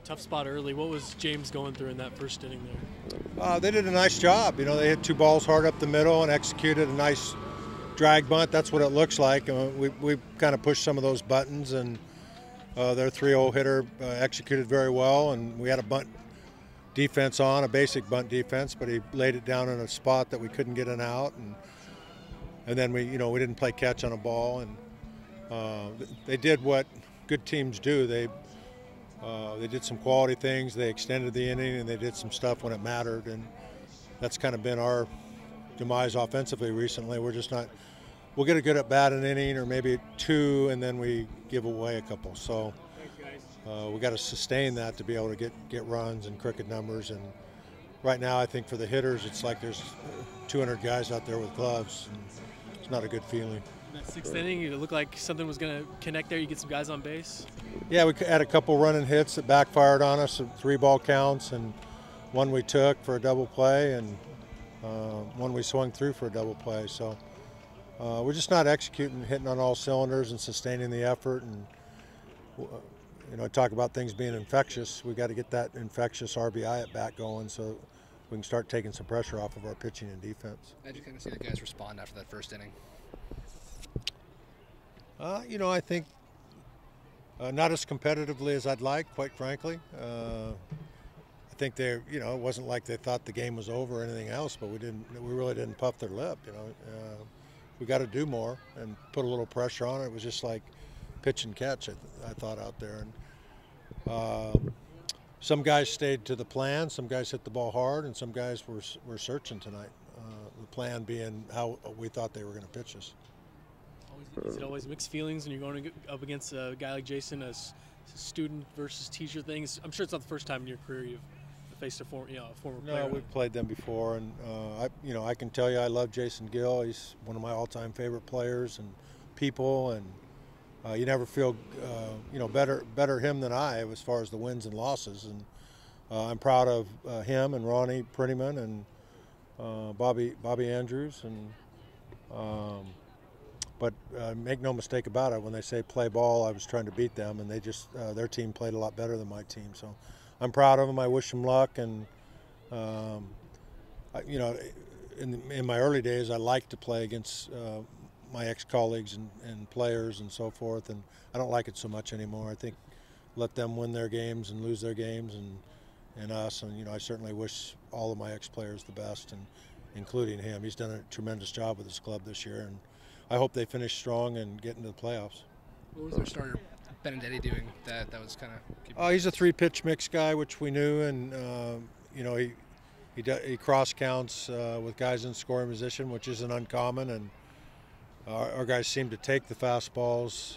tough spot early. What was James going through in that first inning there? They did a nice job. You know, they hit two balls hard up the middle and executed a nice drag bunt. That's what it looks like. We kind of pushed some of those buttons, and their 3-0 hitter executed very well. And we had a bunt defense on, a basic bunt defense, but he laid it down in a spot that we couldn't get an out. And then we didn't play catch on a ball. And they did what good teams do. They did some quality things. They extended the inning, and they did some stuff when it mattered. And that's kind of been our demise offensively recently. We're just not. We'll get a good at bat an inning or maybe two, and then we give away a couple. So we got to sustain that to be able to get runs and crooked numbers. And right now, I think for the hitters, it's like there's 200 guys out there with gloves. And it's not a good feeling. That sixth inning, it looked like something was going to connect there. You get some guys on base. Yeah, we had a couple running hits that backfired on us, 3-ball counts, and one we took for a double play, and one we swung through for a double play. So we're just not executing, hitting on all cylinders and sustaining the effort. And I talk about things being infectious. We got to get that infectious RBI at bat going so we can start taking some pressure off of our pitching and defense. How'd you kind of see the guys respond after that first inning? I think not as competitively as I'd like, quite frankly. I think it wasn't like they thought the game was over or anything else, but we really didn't puff their lip. We got to do more and put a little pressure on it. It was just like pitch and catch, I thought, out there. And some guys stayed to the plan, some guys hit the ball hard, and some guys were searching tonight. The plan being how we thought they were going to pitch us. Is it always mixed feelings when you're going up against a guy like Jason, a student versus teacher thing? I'm sure it's not the first time in your career you've faced a former player. No, we've played them before, and I can tell you I love Jason Gill. He's one of my all-time favorite players and people, and you never feel better him than I as far as the wins and losses. And I'm proud of him and Ronnie Prettyman and Bobby Andrews and. But make no mistake about it, when they say play ball, I was trying to beat them, and their team played a lot better than my team. So I'm proud of them. I wish them luck. And, in my early days, I liked to play against my ex-colleagues and players and so forth, and I don't like it so much anymore. I think let them win their games and lose their games and us. And, I certainly wish all of my ex-players the best, and including him. He's done a tremendous job with his club this year, and I hope they finish strong and get into the playoffs. What was their starter Benedetti doing that was kind of? He's a 3-pitch mix guy, which we knew, and he cross counts with guys in scoring position, which isn't uncommon. And our guys seemed to take the fastballs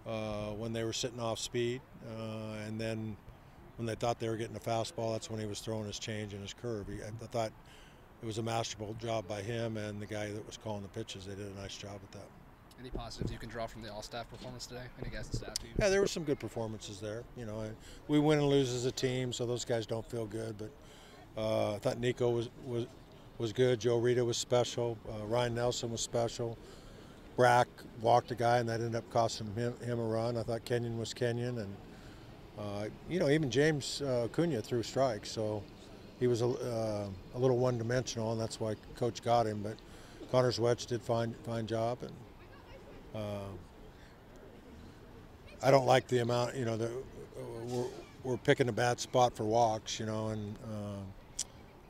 when they were sitting off speed, and then when they thought they were getting a fastball, that's when he was throwing his change and his curve. I thought it was a masterful job by him and the guy that was calling the pitches. They did a nice job with that. Any positives you can draw from the all-staff performance today? Any guys on staff? Yeah, there were some good performances there. We win and lose as a team, so those guys don't feel good. But I thought Nico was good. Joe Rita was special. Ryan Nelson was special. Brack walked a guy, and that ended up costing him a run. I thought Kenyon was Kenyon, and even James Acuna threw strikes. So he was a little one-dimensional, and that's why Coach got him. But Connor Zwetch did fine job, and I don't like the amount. We're picking a bad spot for walks, and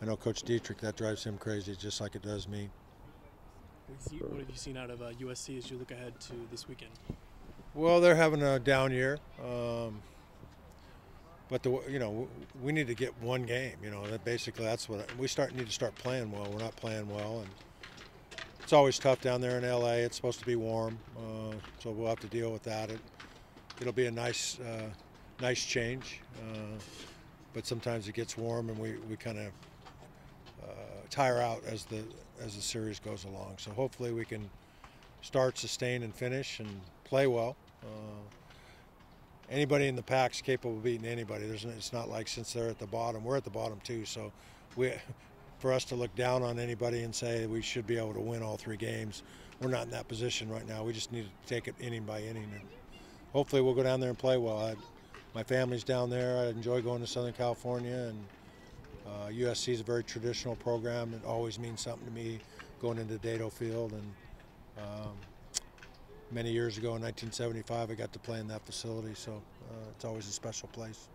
I know Coach Dietrich, that drives him crazy, just like it does me. What have you seen out of USC as you look ahead to this weekend? Well, they're having a down year. But we need to get one game. That's what we need to start playing well. We're not playing well, and it's always tough down there in LA. It's supposed to be warm, so we'll have to deal with that. It'll be a nice change, but sometimes it gets warm, and we kind of tire out as the series goes along. So hopefully we can start, sustain, and finish, and play well. Anybody in the pack's capable of beating anybody. It's not like since they're at the bottom, we're at the bottom too. So for us to look down on anybody and say we should be able to win all 3 games, we're not in that position right now. We just need to take it inning by inning, and hopefully we'll go down there and play well. my family's down there. I enjoy going to Southern California, and USC is a very traditional program. It always means something to me going into Dado Field, and many years ago in 1975 I got to play in that facility, so it's always a special place.